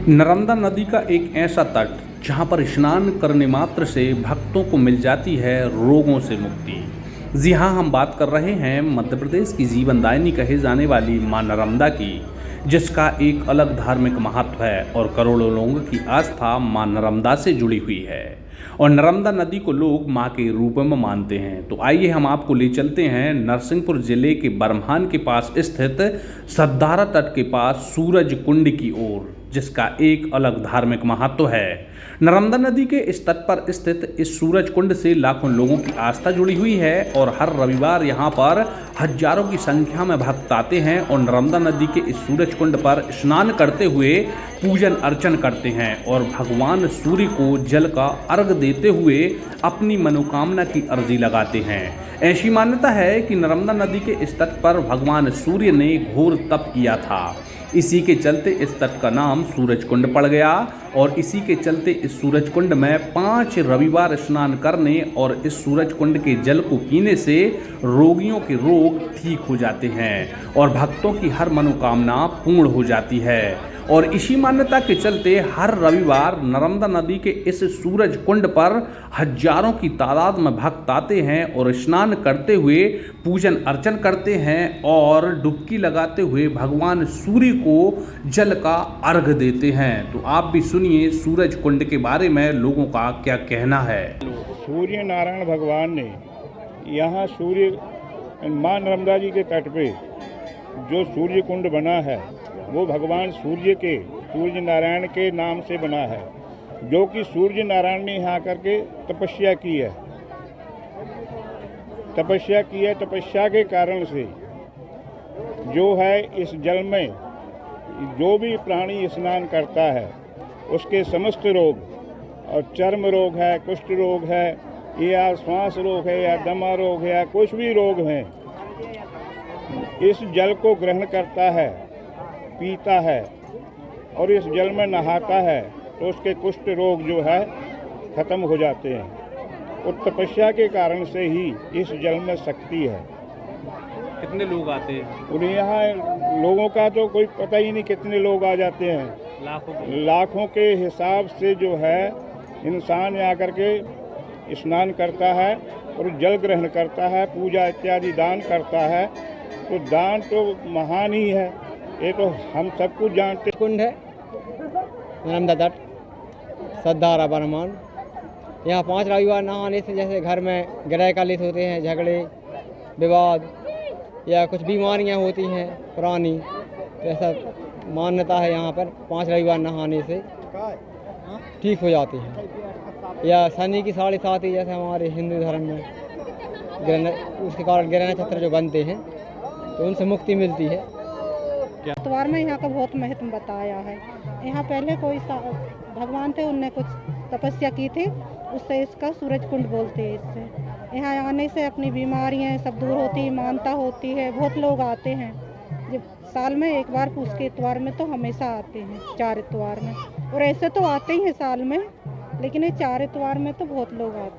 नर्मदा नदी का एक ऐसा तट जहां पर स्नान करने मात्र से भक्तों को मिल जाती है रोगों से मुक्ति। जी हाँ, हम बात कर रहे हैं मध्य प्रदेश की जीवनदायिनी कहे जाने वाली मां नर्मदा की, जिसका एक अलग धार्मिक महत्व है और करोड़ों लोगों की आस्था मां नर्मदा से जुड़ी हुई है। और नर्मदा नदी को लोग मां के रूप में मानते हैं। तो आइए हम आपको ले चलते हैं नरसिंहपुर जिले के बरमान के पास स्थित सद्धारा तट के पास सूरज कुंड की ओर, जिसका एक अलग धार्मिक महत्व है। नर्मदा नदी के इस तट पर स्थित इस सूरज कुंड से लाखों लोगों की आस्था जुड़ी हुई है और हर रविवार यहाँ पर हजारों की संख्या में भक्त आते हैं और नर्मदा नदी के इस सूरज कुंड पर स्नान करते हुए पूजन अर्चन करते हैं और भगवान सूर्य को जल का अर्घ देते हुए अपनी मनोकामना की अर्जी लगाते हैं। ऐसी मान्यता है कि नर्मदा नदी के इस तट पर भगवान सूर्य ने घोर तप किया था। इसी के चलते इस तट का नाम सूरज कुंड पड़ गया और इसी के चलते इस सूरज कुंड में 5 रविवार स्नान करने और इस सूरज कुंड के जल को पीने से रोगियों के रोग ठीक हो जाते हैं और भक्तों की हर मनोकामना पूर्ण हो जाती है। और इसी मान्यता के चलते हर रविवार नर्मदा नदी के इस सूरज कुंड पर हजारों की तादाद में भक्त आते हैं और स्नान करते हुए पूजन अर्चन करते हैं और डुबकी लगाते हुए भगवान सूर्य को जल का अर्घ देते हैं। तो आप भी सुनिए सूरज कुंड के बारे में लोगों का क्या कहना है। सूर्य नारायण भगवान ने यहाँ सूर्य माँ नर्मदा जी के तट पे जो सूर्य कुंड बना है वो भगवान सूर्य नारायण के नाम से बना है, जो कि सूर्य नारायण ने यहाँ करके तपस्या की है। तपस्या के कारण से जो है इस जल में जो भी प्राणी स्नान करता है उसके समस्त रोग, और चर्म रोग है, कुष्ठ रोग है, या श्वास रोग है, या दमा रोग है, या कुछ भी रोग हैं, इस जल को ग्रहण करता है, पीता है और इस जल में नहाता है तो उसके कुष्ठ रोग जो है खत्म हो जाते हैं। और तपस्या के कारण से ही इस जल में शक्ति है। कितने लोग आते हैं? और यहाँ लोगों का तो कोई पता ही नहीं कितने लोग आ जाते हैं। लाखों के हिसाब से जो है इंसान यहाँ करके स्नान करता है और जल ग्रहण करता है, पूजा इत्यादि दान करता है। तो दान तो महान ही है, ये तो हम सब कुछ जानते। कुंड है नर्मदा तट सद्धारा बरमान। यहाँ 5 रविवार नहाने से जैसे घर में ग्रह कलित होते हैं, झगड़े विवाद या कुछ बीमारियाँ होती हैं पुरानी, तो ऐसा मान्यता है यहाँ पर 5 रविवार नहाने से ठीक हो जाती है। या शनि की 7.5 जैसे हमारे हिंदू धर्म में उसके कारण ग्रह नक्षत्र जो बनते हैं तो उनसे मुक्ति मिलती है। इतवार में यहाँ का बहुत महत्व बताया है। यहाँ पहले कोई भगवान थे, उनने कुछ तपस्या की थी, उससे इसका सूरज कुंड बोलते हैं। इससे यहाँ आने से अपनी बीमारियाँ सब दूर होती है, मानता होती है। बहुत लोग आते हैं, जब साल में एक बार पूछ के इतवार में तो हमेशा आते हैं, 4 इतवार में। और ऐसे तो आते ही हैं साल में, लेकिन ये 4 इतवार में तो बहुत लोग आते हैं।